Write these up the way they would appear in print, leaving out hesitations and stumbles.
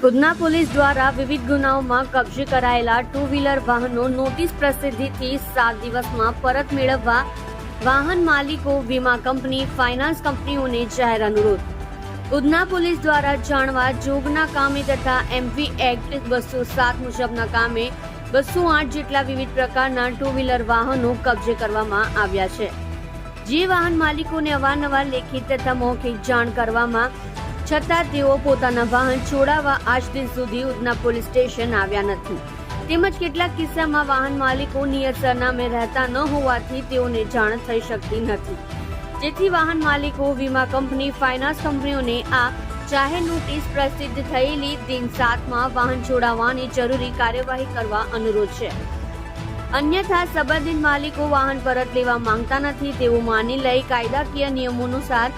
Udhna police દ્વારા વિવિધ ગુનાઓમાં કબજે કરાયેલા ટુ વ્હીલર વાહનો નોટિસ પ્રસિદ્ધિથી 7 દિવસમાં પરત મેળવવા વાહન માલિકો, વીમા કંપની, ફાઇનાન્સ કંપનીઓને જાહેર અનુરોધ। ઉધના પોલીસ દ્વારા જાણવા જોગના કામે તથા એમવી એક્ટ 207 મુજબના કામે 208 જેટલા વિવિધ પ્રકારના ટુ વ્હીલર વાહનો કબજે કરવામાં આવ્યા છે। જે વાહન માલિકોને અવારનવાર લેખિત તથા મૌખિક જાણ કરવામાં છતાં તેઓ પોતાના વાહન છોડાવવા આજ દિન સુધી ઉધના પોલીસ સ્ટેશન આવ્યા નથી, તેમજ કેટલાક કિસ્સામાં વાહન માલિકો નિયત સરનામે રહેતા ન હોવાથી તેઓને જાણ થઈ શકતી નથી, જેથી વાહન માલિકો, વીમા કંપની, ફાઇનાન્સ કંપનીઓને આ જાહેર નોટિસ પ્રસિદ્ધ થયેલી દિન 7માં વાહન છોડાવવાની જરૂરી કાર્યવાહી કરવા અનુરોધ છે। અન્યથા સંબંધિત માલિકો વાહન પરત લેવા માંગતા નથી તેવું માની લઈ કાયદાકીય નિયમો અનુસાર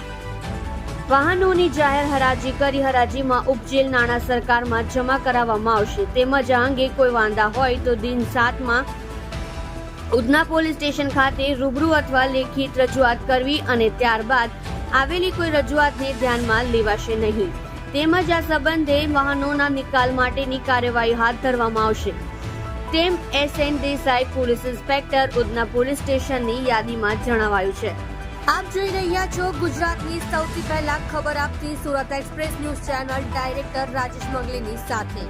વાહનોની જાહેર હરાજી કરી હરાજીમાં ઉપજેલ નાણાં સરકારમાં જમા કરાવવામાં આવશે। તેમજ આ અંગે કોઈ વાંધા હોય તો દિન 7માં ઉધના પોલીસ સ્ટેશન ખાતે રૂબરૂ અથવા લેખિત રજૂઆત કરવી અને ત્યારબાદ આવેલી કોઈ રજૂઆતને ધ્યાનમાં લેવાશે નહીં, તેમજ આ સંબંધે વાહનોના નિકાલ માટેની કાર્યવાહી હાથ ધરવામાં આવશે, તેમ SN Desai police inspector Udhna police સ્ટેશનની યાદીમાં જણાવાયું છે। આપ જોઈ રહ્યા છો ગુજરાતની સૌથી પહેલા ખબર આપતી Surat express news channel director Rajesh મંગલીની સાથે।